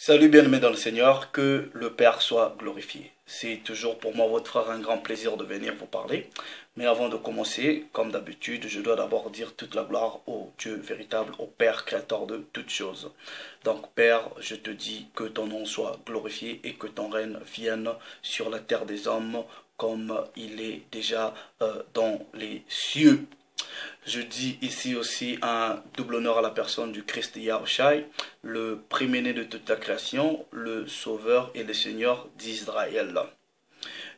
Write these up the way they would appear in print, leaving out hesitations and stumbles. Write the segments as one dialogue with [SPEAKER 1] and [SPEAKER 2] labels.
[SPEAKER 1] Salut bien-aimés dans le Seigneur, que le Père soit glorifié. C'est toujours pour moi, votre frère, un grand plaisir de venir vous parler. Mais avant de commencer, comme d'habitude, je dois d'abord dire toute la gloire au Dieu véritable, au Père créateur de toutes choses. Donc Père, je te dis que ton nom soit glorifié et que ton règne vienne sur la terre des hommes comme il est déjà dans les cieux. Je dis ici aussi un double honneur à la personne du Christ Yahushai, le premier-né de toute la création, le Sauveur et le Seigneur d'Israël.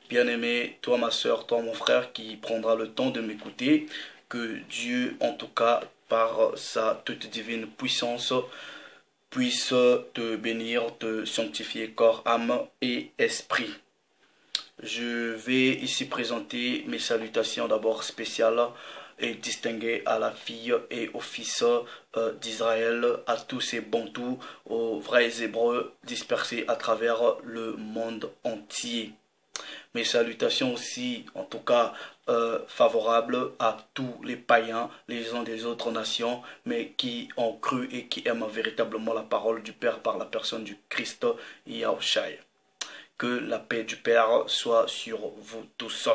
[SPEAKER 1] Bien-aimé, toi ma soeur, toi mon frère qui prendra le temps de m'écouter, que Dieu en tout cas par sa toute divine puissance puisse te bénir, te sanctifier corps, âme et esprit. Je vais ici présenter mes salutations d'abord spéciales et distinguées à la fille et au fils d'Israël, à tous ces bantous, aux vrais hébreux dispersés à travers le monde entier. Mes salutations aussi, en tout cas, favorables à tous les païens, les uns des autres nations, mais qui ont cru et qui aiment véritablement la parole du Père par la personne du Christ Yahushai. Que la paix du Père soit sur vous tous.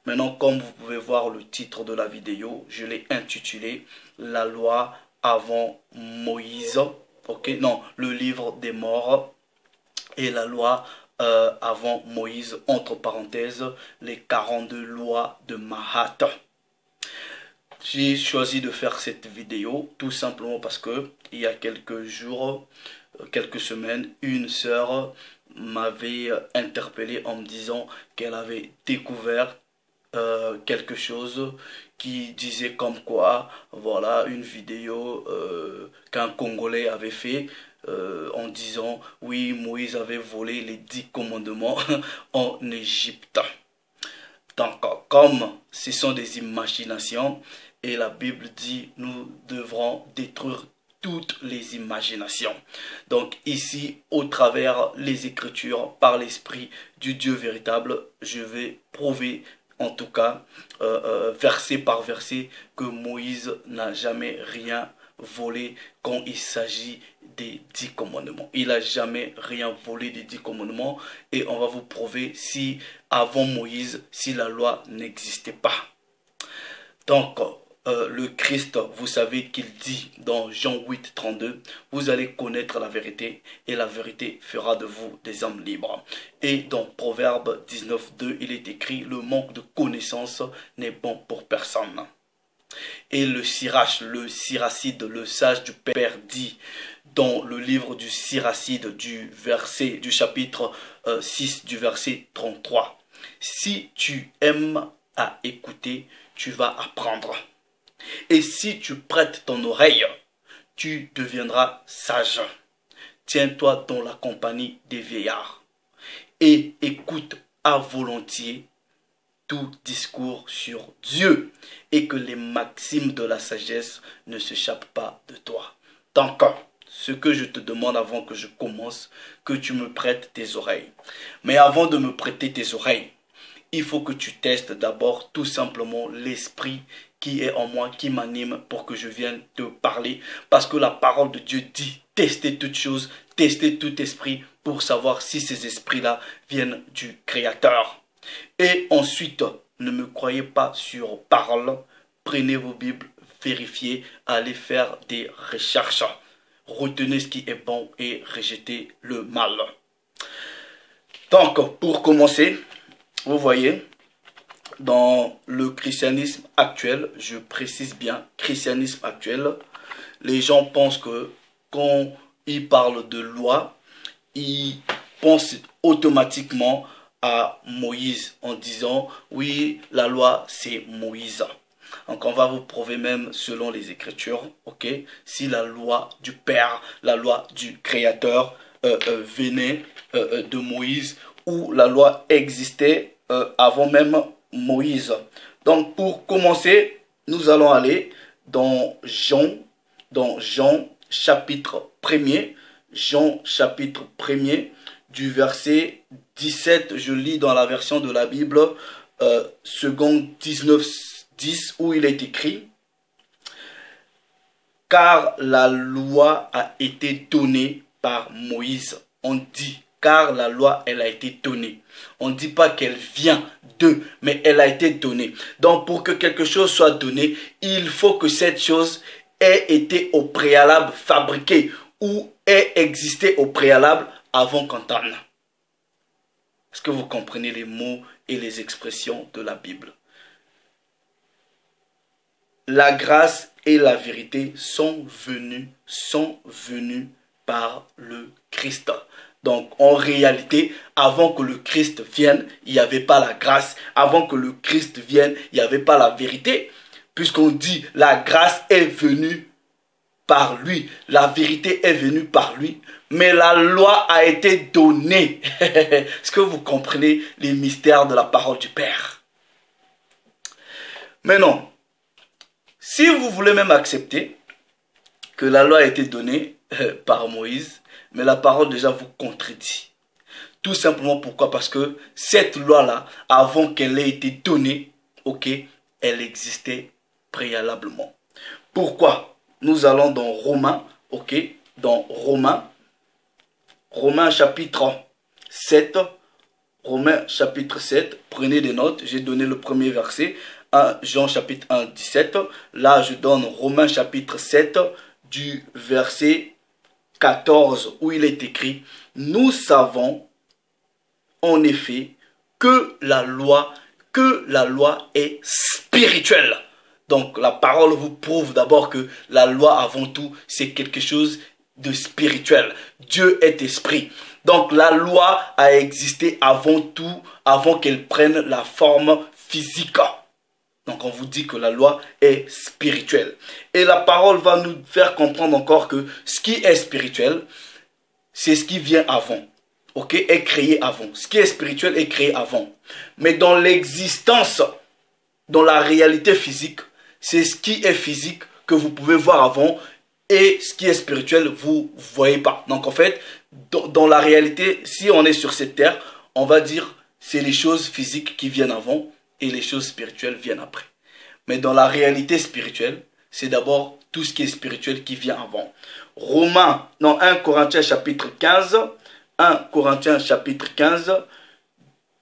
[SPEAKER 1] Maintenant, comme vous pouvez voir le titre de la vidéo, je l'ai intitulé « La loi avant Moïse ». Ok, non, le livre des morts et la loi avant Moïse, entre parenthèses, les 42 lois de Mahat. J'ai choisi de faire cette vidéo tout simplement parce que il y a quelques jours, quelques semaines, une sœur m'avait interpellé en me disant qu'elle avait découvert quelque chose qui disait comme quoi, voilà, une vidéo qu'un Congolais avait fait en disant, oui, Moïse avait volé les 10 commandements en Égypte. Donc, comme ce sont des imaginations, et la Bible dit, nous devrons détruire toutes les imaginations. Donc ici, au travers les Écritures, par l'Esprit du Dieu véritable, je vais prouver, en tout cas, verset par verset, que Moïse n'a jamais rien volé quand il s'agit des 10 commandements. Il n'a jamais rien volé des 10 commandements et on va vous prouver si avant Moïse, si la loi n'existait pas. Donc, le Christ, vous savez qu'il dit dans Jean 8, 32, vous allez connaître la vérité et la vérité fera de vous des hommes libres. Et dans Proverbe 19, 2, il est écrit, le manque de connaissance n'est bon pour personne. Et le Sirach, le Siracide, le sage du Père dit dans le livre du Siracide du chapitre 6 du verset 33, si tu aimes à écouter, tu vas apprendre. Et si tu prêtes ton oreille, tu deviendras sage. Tiens-toi dans la compagnie des vieillards et écoute à volontiers tout discours sur Dieu et que les maximes de la sagesse ne s'échappent pas de toi. Donc, ce que je te demande avant que je commence, que tu me prêtes tes oreilles. Mais avant de me prêter tes oreilles, il faut que tu testes d'abord tout simplement l'esprit qui est en moi, qui m'anime pour que je vienne te parler. Parce que la parole de Dieu dit, testez toutes choses, testez tout esprit pour savoir si ces esprits-là viennent du Créateur. Et ensuite, ne me croyez pas sur parole, prenez vos Bibles, vérifiez, allez faire des recherches. Retenez ce qui est bon et rejetez le mal. Donc, pour commencer, vous voyez, dans le christianisme actuel, je précise bien, christianisme actuel, les gens pensent que quand ils parlent de loi, ils pensent automatiquement à Moïse en disant, oui, la loi c'est Moïse. Donc on va vous prouver même selon les Écritures, ok, si la loi du Père, la loi du Créateur venait de Moïse ou la loi existait avant même Moïse. Donc pour commencer, nous allons aller dans Jean chapitre 1er, Jean chapitre 1er, du verset 17, je lis dans la version de la Bible, seconde 19, 10, où il est écrit, car la loi a été donnée par Moïse. On dit, car la loi, elle a été donnée. On ne dit pas qu'elle vient d'eux, mais elle a été donnée. Donc, pour que quelque chose soit donné, il faut que cette chose ait été au préalable fabriquée ou ait existé au préalable avant qu'on t'en a. Est-ce que vous comprenez les mots et les expressions de la Bible? La grâce et la vérité sont venues par le Christ. Donc, en réalité, avant que le Christ vienne, il n'y avait pas la grâce. Avant que le Christ vienne, il n'y avait pas la vérité. Puisqu'on dit, la grâce est venue par lui. La vérité est venue par lui. Mais la loi a été donnée. Est-ce que vous comprenez les mystères de la parole du Père? Mais non. Si vous voulez même accepter que la loi a été donnée par Moïse, mais la parole déjà vous contredit. Tout simplement pourquoi? Parce que cette loi-là, avant qu'elle ait été donnée, ok, elle existait préalablement. Pourquoi? Nous allons dans Romains, ok, dans Romains chapitre 7, Romains chapitre 7, prenez des notes, j'ai donné le premier verset, 1 Jean chapitre 1, 17, là je donne Romains chapitre 7, du verset 14, où il est écrit, nous savons en effet que la loi est spirituelle. Donc la parole vous prouve d'abord que la loi avant tout c'est quelque chose de spirituel. Dieu est esprit. Donc la loi a existé avant tout, avant qu'elle prenne la forme physique. Donc on vous dit que la loi est spirituelle. Et la parole va nous faire comprendre encore que ce qui est spirituel, c'est ce qui vient avant. Ok, est créé avant. Ce qui est spirituel est créé avant. Mais dans l'existence, dans la réalité physique, c'est ce qui est physique que vous pouvez voir avant. Et ce qui est spirituel, vous ne voyez pas. Donc en fait, dans la réalité, si on est sur cette terre, on va dire c'est les choses physiques qui viennent avant. Et les choses spirituelles viennent après. Mais dans la réalité spirituelle, c'est d'abord tout ce qui est spirituel qui vient avant. 1 Corinthiens chapitre 15, 1 Corinthiens chapitre 15,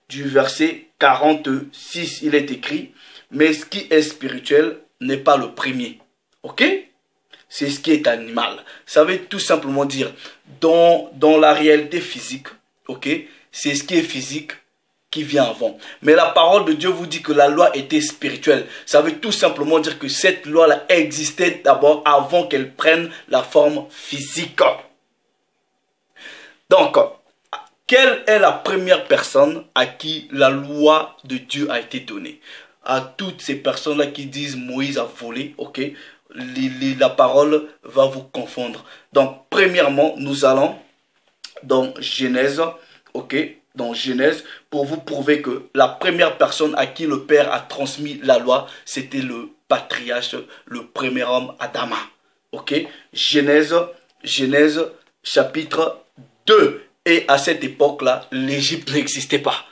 [SPEAKER 1] du verset 46, il est écrit, mais ce qui est spirituel n'est pas le premier. Ok? C'est ce qui est animal. Ça veut tout simplement dire, dans la réalité physique, ok? C'est ce qui est physique qui vient avant. Mais la parole de Dieu vous dit que la loi était spirituelle. Ça veut tout simplement dire que cette loi-là existait d'abord avant qu'elle prenne la forme physique. Donc, quelle est la première personne à qui la loi de Dieu a été donnée? À toutes ces personnes-là qui disent Moïse a volé, ok? La parole va vous confondre. Donc, premièrement, nous allons dans Genèse, ok? Dans Genèse, pour vous prouver que la première personne à qui le Père a transmis la loi, c'était le patriarche, le premier homme, Adama. Ok? Genèse chapitre 2. Et à cette époque-là, l'Égypte n'existait pas.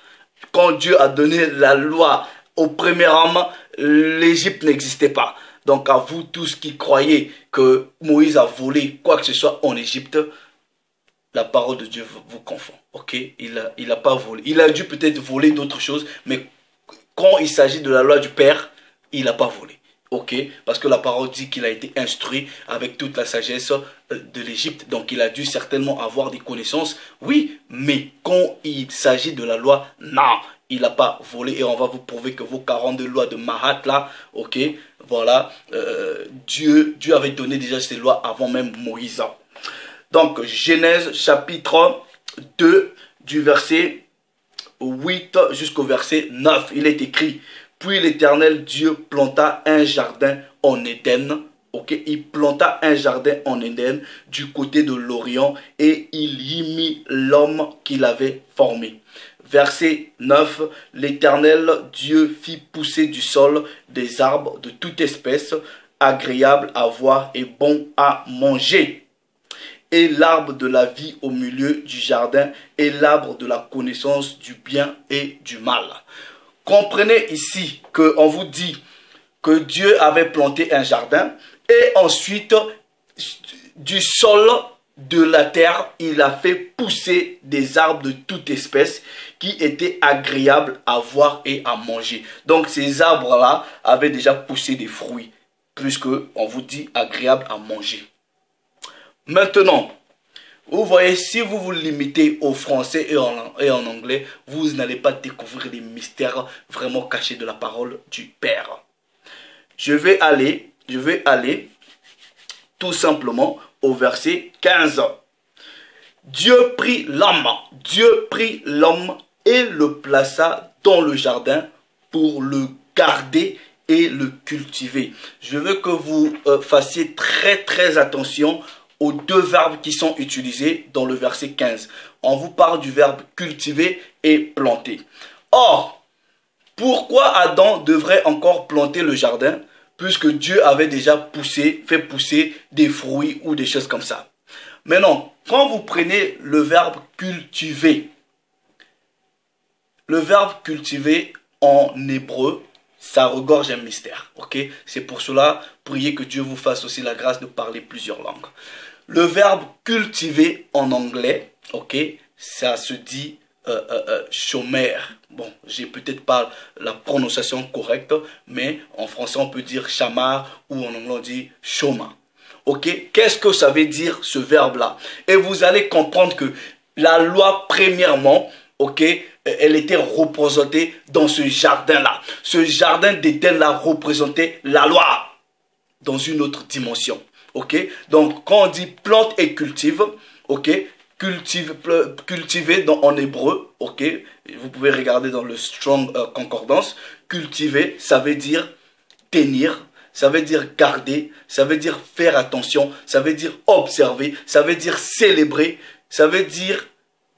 [SPEAKER 1] Quand Dieu a donné la loi au premier homme, l'Égypte n'existait pas. Donc à vous tous qui croyez que Moïse a volé quoi que ce soit en Égypte, la parole de Dieu vous confond. Ok? Il a pas volé. Il a dû peut-être voler d'autres choses, mais quand il s'agit de la loi du Père, il n'a pas volé. Ok? Parce que la parole dit qu'il a été instruit avec toute la sagesse de l'Égypte. Donc il a dû certainement avoir des connaissances. Oui, mais quand il s'agit de la loi, non, il n'a pas volé. Et on va vous prouver que vos 42 lois de Mahat là, ok? Voilà, Dieu avait donné déjà ces lois avant même Moïse. Donc, Genèse chapitre 2, du verset 8 jusqu'au verset 9, il est écrit, « Puis l'Éternel Dieu planta un jardin en Éden. » Ok, il planta un jardin en Éden du côté de l'Orient et il y mit l'homme qu'il avait formé. Verset 9, « L'Éternel Dieu fit pousser du sol des arbres de toute espèce, agréables à voir et bons à manger. Et l'arbre de la vie au milieu du jardin et l'arbre de la connaissance du bien et du mal. » Comprenez ici qu'on vous dit que Dieu avait planté un jardin et ensuite du sol de la terre, il a fait pousser des arbres de toute espèce qui étaient agréables à voir et à manger. Donc ces arbres-là avaient déjà poussé des fruits, puisque on vous dit agréable à manger. Maintenant, vous voyez, si vous vous limitez au français et en anglais, vous n'allez pas découvrir les mystères vraiment cachés de la parole du Père. Je vais aller tout simplement au verset 15. Dieu prit l'homme et le plaça dans le jardin pour le garder et le cultiver. Je veux que vous fassiez très attention aux deux verbes qui sont utilisés dans le verset 15. On vous parle du verbe cultiver et planter. Or, pourquoi Adam devrait encore planter le jardin puisque Dieu avait déjà fait pousser des fruits ou des choses comme ça? Maintenant, quand vous prenez le verbe cultiver en hébreu, ça regorge un mystère. Ok? C'est pour cela, priez que Dieu vous fasse aussi la grâce de parler plusieurs langues. Le verbe cultiver en anglais, ok, ça se dit chômer. Bon, j'ai peut-être pas la prononciation correcte, mais en français on peut dire chamar ou en anglais on dit chôma. Ok, qu'est-ce que ça veut dire ce verbe-là? Et vous allez comprendre que la loi, premièrement, ok, elle était représentée dans ce jardin-là. Ce jardin d'Éden-là représentait la loi dans une autre dimension. Ok, donc quand on dit plante et cultive, ok, cultiver en hébreu, ok, vous pouvez regarder dans le Strong Concordance, cultiver, ça veut dire tenir, ça veut dire garder, ça veut dire faire attention, ça veut dire observer, ça veut dire célébrer, ça veut dire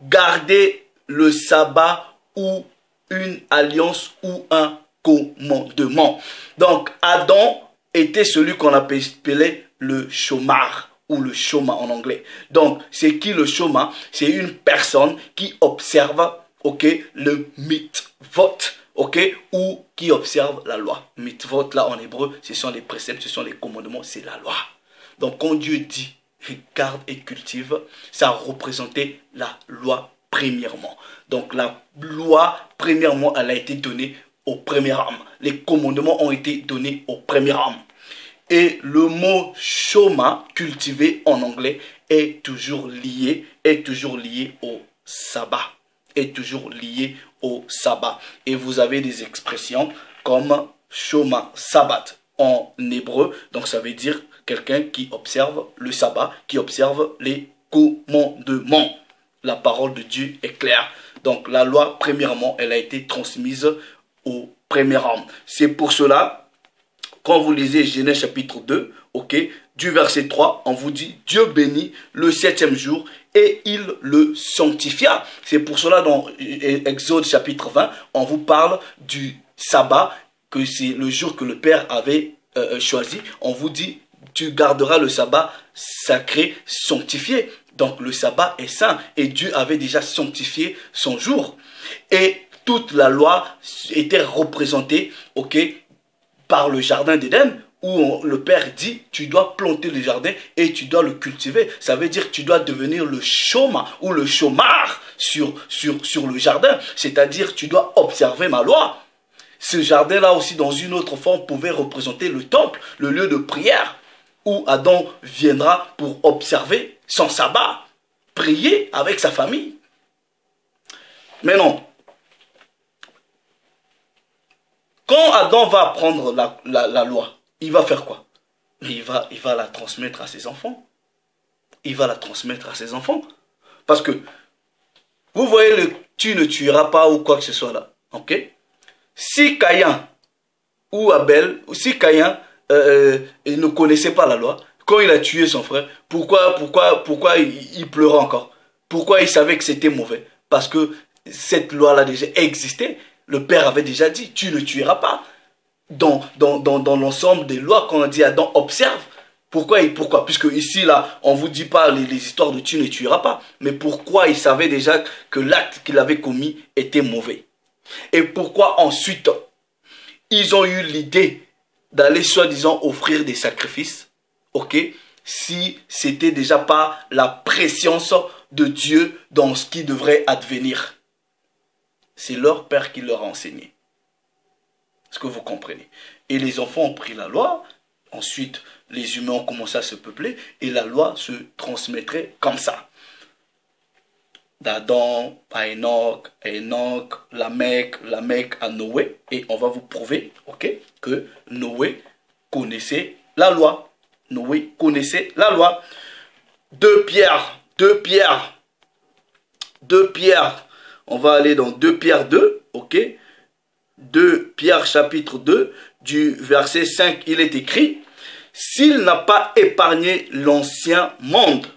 [SPEAKER 1] garder le sabbat ou une alliance ou un commandement. Donc Adam était celui qu'on appelait le chômeur ou le chôma en anglais. Donc, c'est qui le chôma? C'est une personne qui observe, ok, le mitzvot, ok, ou qui observe la loi. Mitzvot, là en hébreu, ce sont les préceptes, ce sont les commandements, c'est la loi. Donc, quand Dieu dit regarde et cultive, ça représentait la loi premièrement. Donc, la loi, premièrement, elle a été donnée au premier homme. Les commandements ont été donnés au premier homme. Et le mot chôma, cultivé en anglais, est toujours lié au sabbat. Est toujours lié au sabbat. Et vous avez des expressions comme chôma, sabbat en hébreu. Donc ça veut dire quelqu'un qui observe le sabbat, qui observe les commandements. La parole de Dieu est claire. Donc la loi, premièrement, elle a été transmise au premier homme. C'est pour cela, quand vous lisez Genèse chapitre 2, ok, du verset 3, on vous dit Dieu bénit le 7e jour et il le sanctifia. C'est pour cela dans Exode chapitre 20, on vous parle du sabbat, que c'est le jour que le Père avait choisi. On vous dit tu garderas le sabbat sacré, sanctifié. Donc le sabbat est saint et Dieu avait déjà sanctifié son jour. Et toute la loi était représentée, ok, par le jardin d'Éden, où le Père dit, tu dois planter le jardin et tu dois le cultiver. Ça veut dire que tu dois devenir le chôma ou le chômard sur le jardin. C'est-à-dire tu dois observer ma loi. Ce jardin-là aussi, dans une autre forme, pouvait représenter le temple, le lieu de prière, où Adam viendra pour observer son sabbat, prier avec sa famille. Mais non. Quand Adam va apprendre la loi, il va faire quoi? Il va la transmettre à ses enfants. Il va la transmettre à ses enfants. Parce que, vous voyez le tu ne tueras pas ou quoi que ce soit là. Ok? Si Caïn ou Abel, si Caïn il ne connaissait pas la loi, quand il a tué son frère, pourquoi il pleurait encore? Pourquoi il savait que c'était mauvais? Parce que cette loi-là déjà existait. Le Père avait déjà dit, tu ne tueras pas. Dans l'ensemble des lois, quand on dit Adam, observe. Pourquoi? Puisque ici, là, on ne vous dit pas les histoires de tu ne tueras pas. Mais pourquoi il savait déjà que l'acte qu'il avait commis était mauvais? Et pourquoi ensuite, ils ont eu l'idée d'aller soi-disant offrir des sacrifices, ok, si c'était déjà pas la préscience de Dieu dans ce qui devrait advenir. C'est leur père qui leur a enseigné. Est-ce que vous comprenez? Et les enfants ont pris la loi, ensuite les humains ont commencé à se peupler et la loi se transmettrait comme ça. D'Adam à Enoch, Lamech à Noé. Et on va vous prouver, ok, que Noé connaissait la loi. Noé connaissait la loi. 2 Pierre. On va aller dans 2 Pierre 2, ok. 2 Pierre chapitre 2, du verset 5, il est écrit: s'il n'a pas épargné l'ancien monde,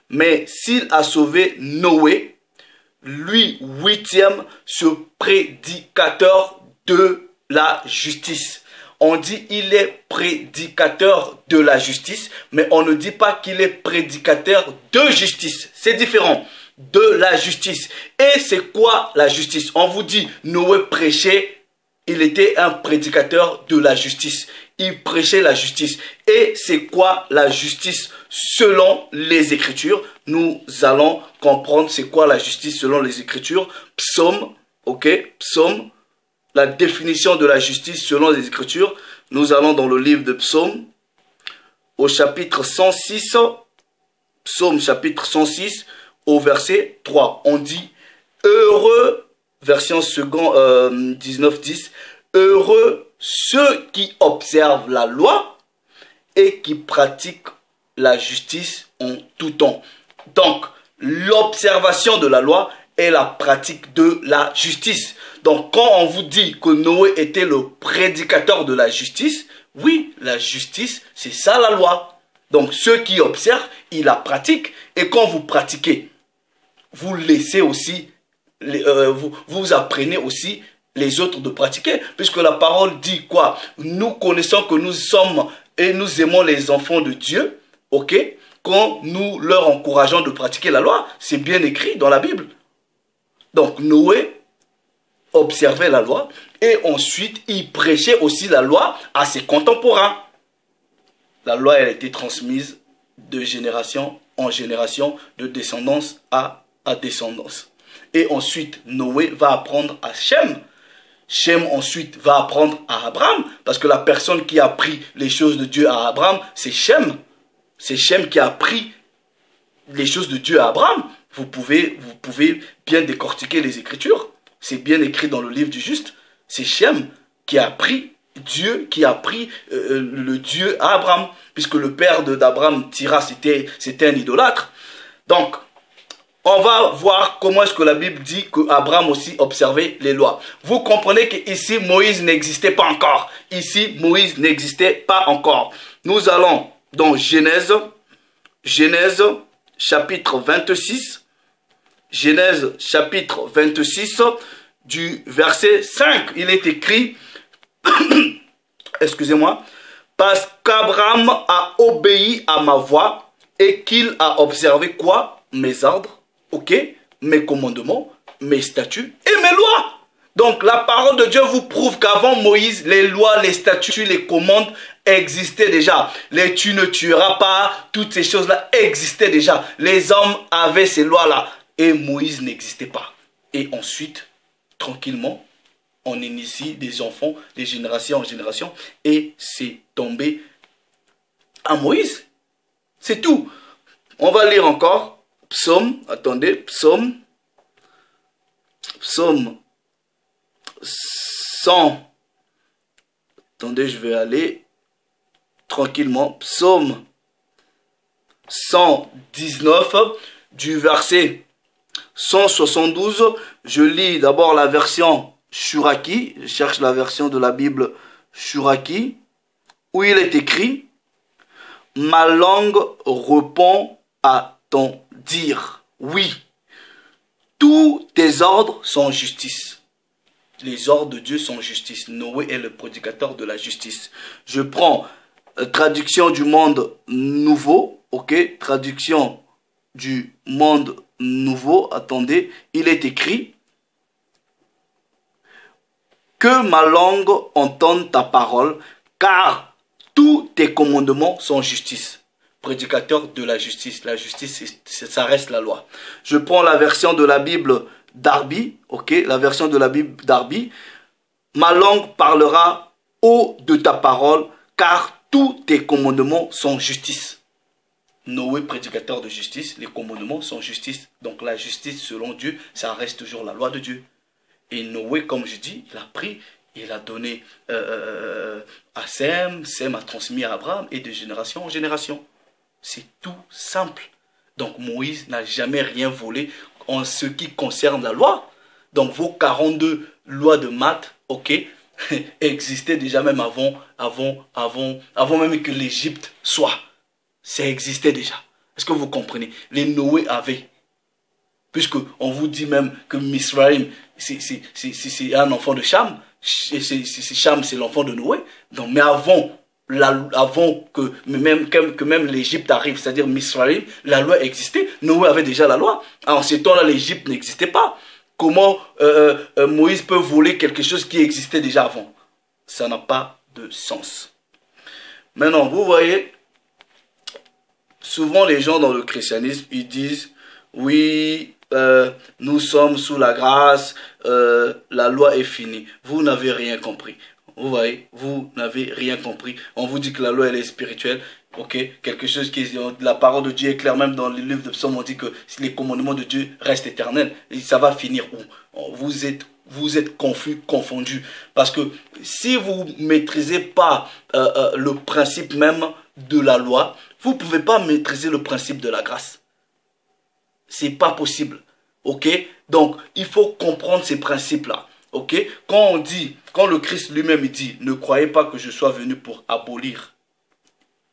[SPEAKER 1] mais s'il a sauvé Noé, lui, 8e, ce prédicateur de la justice. On dit il est prédicateur de la justice, mais on ne dit pas qu'il est prédicateur de justice. C'est différent. De la justice. Et c'est quoi la justice? On vous dit, Noé prêchait, il était un prédicateur de la justice. Il prêchait la justice. Et c'est quoi la justice selon les Écritures? Nous allons comprendre c'est quoi la justice selon les Écritures. Psaume, ok, Psaume, la définition de la justice selon les Écritures. Nous allons dans le livre de Psaume, au chapitre 106, Psaume chapitre 106, au verset 3. On dit, heureux, version 19-10, heureux ceux qui observent la loi et qui pratiquent la justice en tout temps. Donc, l'observation de la loi est la pratique de la justice. Donc, quand on vous dit que Noé était le prédicateur de la justice, oui, la justice, c'est ça la loi. Donc, ceux qui observent, ils la pratiquent. Et quand vous pratiquez, vous laissez aussi, vous apprenez aussi les autres de pratiquer. Puisque la parole dit quoi? Nous connaissons que nous sommes et nous aimons les enfants de Dieu, ok? Quand nous leur encourageons de pratiquer la loi, c'est bien écrit dans la Bible. Donc Noé observait la loi et ensuite il prêchait aussi la loi à ses contemporains. La loi elle a été transmise de génération en génération, de descendance à descendance. Et ensuite Noé va apprendre à Shem. Shem ensuite va apprendre à Abraham, parce que la personne qui a appris les choses de Dieu à Abraham, c'est Shem. C'est Shem qui a appris les choses de Dieu à Abraham. Vous pouvez bien décortiquer les Écritures. C'est bien écrit dans le livre du Juste. C'est Shem qui a appris Dieu, qui a appris le Dieu à Abraham, puisque le père d'Abraham, Tira, c'était un idolâtre. Donc, on va voir comment est-ce que la Bible dit qu'Abraham aussi observait les lois. Vous comprenez qu'ici, Moïse n'existait pas encore. Ici, Moïse n'existait pas encore. Nous allons dans Genèse chapitre 26. Genèse chapitre 26, du verset 5. Il est écrit, excusez-moi, parce qu'Abraham a obéi à ma voix et qu'il a observé quoi? Mes ordres. Ok, mes commandements, mes statuts et mes lois. Donc la parole de Dieu vous prouve qu'avant Moïse, les lois, les statuts, les commandes existaient déjà. Les tu ne tueras pas, toutes ces choses-là existaient déjà. Les hommes avaient ces lois-là et Moïse n'existait pas. Et ensuite, tranquillement, on initie des enfants de génération en génération et c'est tombé à Moïse. C'est tout. On va lire encore. Psaume, attendez, Psaume 100. Attendez, je vais aller tranquillement. Psaume 119, du verset 172. Je lis d'abord la version Shuraki. Je cherche la version de la Bible Shuraki, où il est écrit: ma langue répond à ton dire. Oui, tous tes ordres sont justice. Les ordres de Dieu sont justice. Noé est le prédicateur de la justice. Je prends traduction du monde nouveau. Ok, traduction du monde nouveau. Attendez, il est écrit: que ma langue entende ta parole, car tous tes commandements sont justice. prédicateur de la justice. La justice, ça reste la loi. Je prends la version de la Bible Darby, ok, la version de la Bible Darby. Ma langue parlera haut de ta parole, car tous tes commandements sont justice. Noé, prédicateur de justice, les commandements sont justice. Donc la justice, selon Dieu, ça reste toujours la loi de Dieu. Et Noé, comme je dis, il a pris, il a donné à Sem, Sem a transmis à Abraham, et de génération en génération. C'est tout simple. Donc Moïse n'a jamais rien volé en ce qui concerne la loi. Donc vos 42 lois de maths, ok, existaient déjà même avant même que l'Égypte soit. Ça existait déjà. Est-ce que vous comprenez? Les Noé avaient. Puisque on vous dit même que Misraïm, c'est un enfant de Cham. Cham, c'est l'enfant de Noé. Donc, mais avant que même l'Égypte arrive, c'est-à-dire Misraïm, la loi existait. Noé avait déjà la loi. En ces temps-là, l'Égypte n'existait pas. Comment Moïse peut voler quelque chose qui existait déjà avant? Ça n'a pas de sens. Maintenant, vous voyez, souvent les gens dans le christianisme, ils disent, oui, nous sommes sous la grâce, la loi est finie. Vous n'avez rien compris. Vous voyez, vous n'avez rien compris. On vous dit que la loi, elle est spirituelle. Ok, quelque chose qui est, la parole de Dieu est claire, même dans le livre de Psaume, on dit que les commandements de Dieu restent éternels. Et ça va finir où? Vous êtes confus, confondus. Parce que si vous ne maîtrisez pas le principe même de la loi, vous ne pouvez pas maîtriser le principe de la grâce. C'est pas possible. Ok? Donc, il faut comprendre ces principes-là. Ok? Quand le Christ lui-même dit, ne croyez pas que je sois venu pour abolir,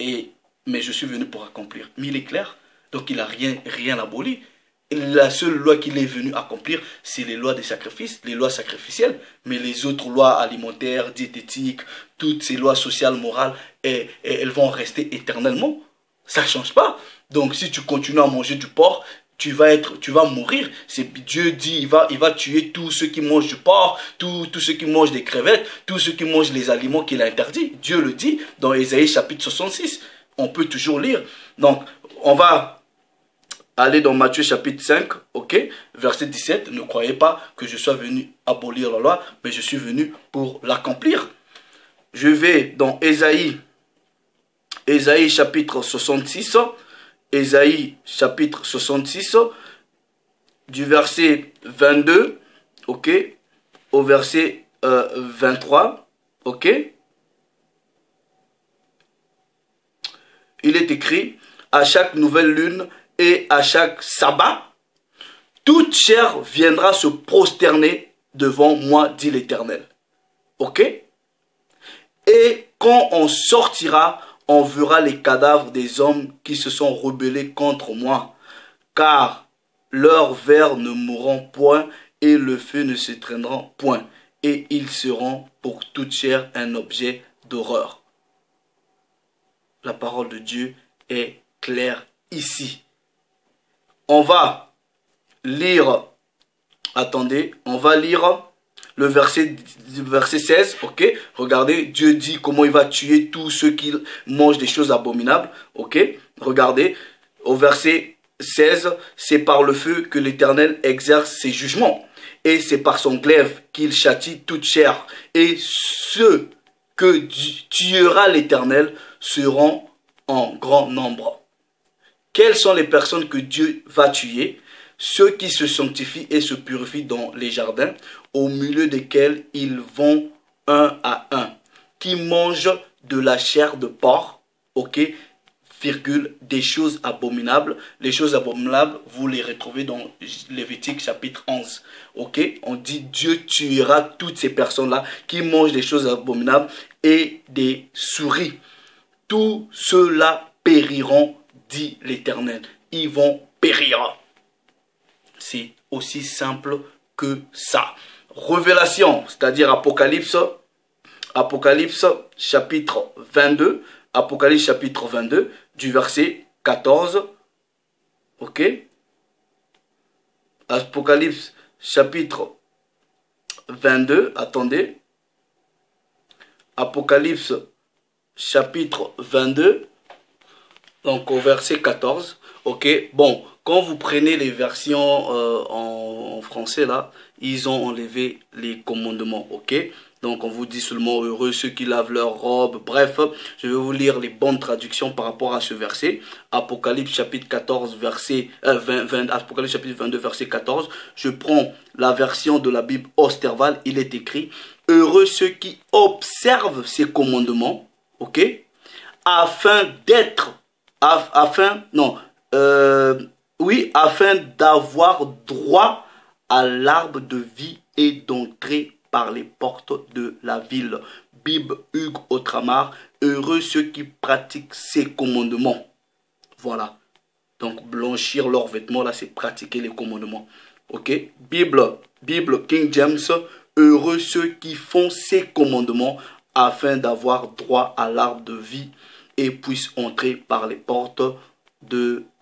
[SPEAKER 1] mais je suis venu pour accomplir. Mais il est clair. Donc, il n'a rien aboli. La seule loi qu'il est venu accomplir, c'est les lois des sacrifices, les lois sacrificielles. Mais les autres lois alimentaires, diététiques, toutes ces lois sociales, morales, elles vont rester éternellement. Ça ne change pas. Donc, si tu continues à manger du porc, tu vas mourir. Dieu dit, il va tuer tous ceux qui mangent du porc, tous ceux qui mangent des crevettes, tous ceux qui mangent les aliments qu'il a interdits. Dieu le dit dans Ésaïe chapitre 66. On peut toujours lire. Donc, on va aller dans Matthieu chapitre 5, ok, verset 17. Ne croyez pas que je sois venu abolir la loi, mais je suis venu pour l'accomplir. Je vais dans Ésaïe chapitre 66. Ésaïe chapitre 66, du verset 22, ok, au verset 23, ok. Il est écrit, à chaque nouvelle lune et à chaque sabbat, toute chair viendra se prosterner devant moi, dit l'Éternel. Ok? Et quand on sortira, on verra les cadavres des hommes qui se sont rebellés contre moi, car leurs vers ne mourront point et le feu ne s'éteindra point, et ils seront pour toute chair un objet d'horreur. La parole de Dieu est claire ici. On va lire, attendez, on va lire le verset 16, ok. Regardez, Dieu dit comment il va tuer tous ceux qui mangent des choses abominables, ok. Regardez, au verset 16, c'est par le feu que l'Éternel exerce ses jugements, et c'est par son glaive qu'il châtie toute chair, et ceux que tuera l'Éternel seront en grand nombre. Quelles sont les personnes que Dieu va tuer? Ceux qui se sanctifient et se purifient dans les jardins, au milieu desquels ils vont un à un, qui mangent de la chair de porc, ok, virgule, des choses abominables. Les choses abominables, vous les retrouvez dans Lévitique chapitre 11, ok. On dit Dieu tuera toutes ces personnes-là qui mangent des choses abominables et des souris. Tous ceux-là périront, dit l'Éternel. Ils vont périr. C'est aussi simple que ça. Révélation, c'est-à-dire Apocalypse chapitre 22, Apocalypse chapitre 22, du verset 14, ok. Apocalypse chapitre 22, attendez. Apocalypse chapitre 22, Donc au verset 14, ok. Bon, quand vous prenez les versions en français là, ils ont enlevé les commandements, ok. Donc on vous dit seulement heureux ceux qui lavent leurs robes. Bref, je vais vous lire les bonnes traductions par rapport à ce verset. Apocalypse chapitre 14, verset 20, Apocalypse chapitre 22, verset 14. Je prends la version de la Bible Osterval, il est écrit heureux ceux qui observent ces commandements, ok, afin d'être non, afin d'avoir droit à l'arbre de vie et d'entrer par les portes de la ville. Bible Hugues Autramar, heureux ceux qui pratiquent ces commandements. Voilà. Donc blanchir leurs vêtements, là, c'est pratiquer les commandements. Ok. Bible King James, heureux ceux qui font ces commandements afin d'avoir droit à l'arbre de vie et puissent entrer par les portes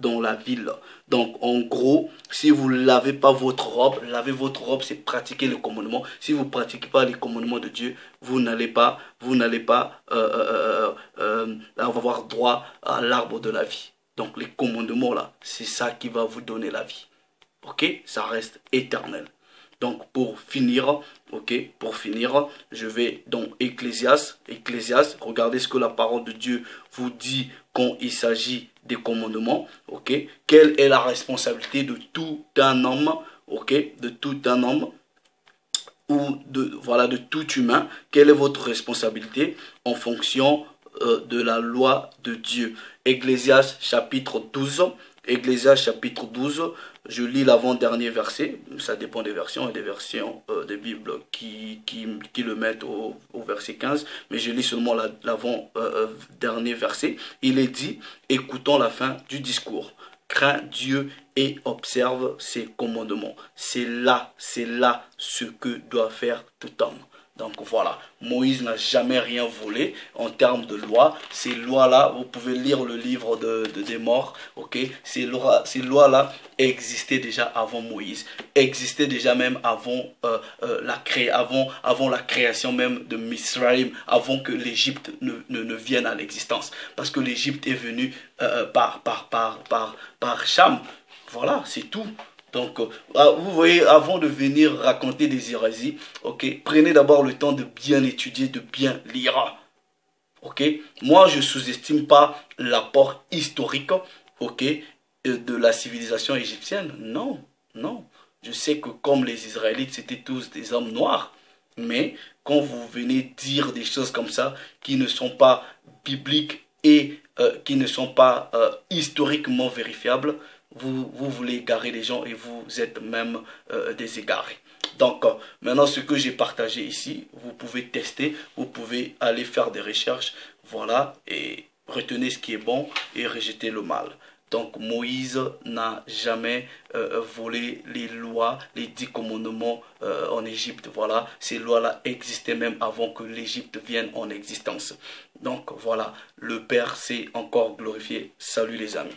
[SPEAKER 1] dans la ville. Donc en gros, si vous ne lavez pas votre robe, laver votre robe, c'est pratiquer le commandement. Si vous ne pratiquez pas les commandements de Dieu, vous n'allez pas avoir droit à l'arbre de la vie. Donc les commandements là, c'est ça qui va vous donner la vie. Ok, ça reste éternel. Donc pour finir, je vais dans Ecclésiaste, regardez ce que la parole de Dieu vous dit quand il s'agit des commandements, ok. Quelle est la responsabilité de tout un homme, ok, de tout un homme ou de tout humain? Quelle est votre responsabilité en fonction de la loi de Dieu? Ecclésiaste chapitre 12. Ecclésiaste chapitre 12, je lis l'avant-dernier verset, ça dépend des versions et des versions des Bibles qui le mettent au verset 15, mais je lis seulement l'avant-dernier verset. Il est dit, écoutons la fin du discours. Crains Dieu et observe ses commandements. C'est là ce que doit faire tout homme. Donc voilà, Moïse n'a jamais rien volé en termes de loi. Ces lois-là, vous pouvez lire le livre des morts, ok. Ces lois-là existaient déjà avant Moïse, existaient déjà même avant, avant la création même de Misraïm, avant que l'Égypte ne vienne à l'existence. Parce que l'Égypte est venue par Cham. Voilà, c'est tout. Donc, vous voyez, avant de venir raconter des hérésies, ok, prenez d'abord le temps de bien étudier, de bien lire. Ok, moi, je ne sous-estime pas l'apport historique, ok, de la civilisation égyptienne. Non, non. Je sais que comme les Israélites, c'était tous des hommes noirs. Mais quand vous venez dire des choses comme ça, qui ne sont pas bibliques et qui ne sont pas historiquement vérifiables, vous voulez égarer les gens et vous êtes même des égarés. Donc, maintenant, ce que j'ai partagé ici, vous pouvez tester, vous pouvez aller faire des recherches, voilà, et retenez ce qui est bon et rejeter le mal. Donc, Moïse n'a jamais volé les lois, les 10 commandements en Égypte. Voilà, ces lois-là existaient même avant que l'Égypte vienne en existence. Donc, voilà, le Père s'est encore glorifié. Salut les amis.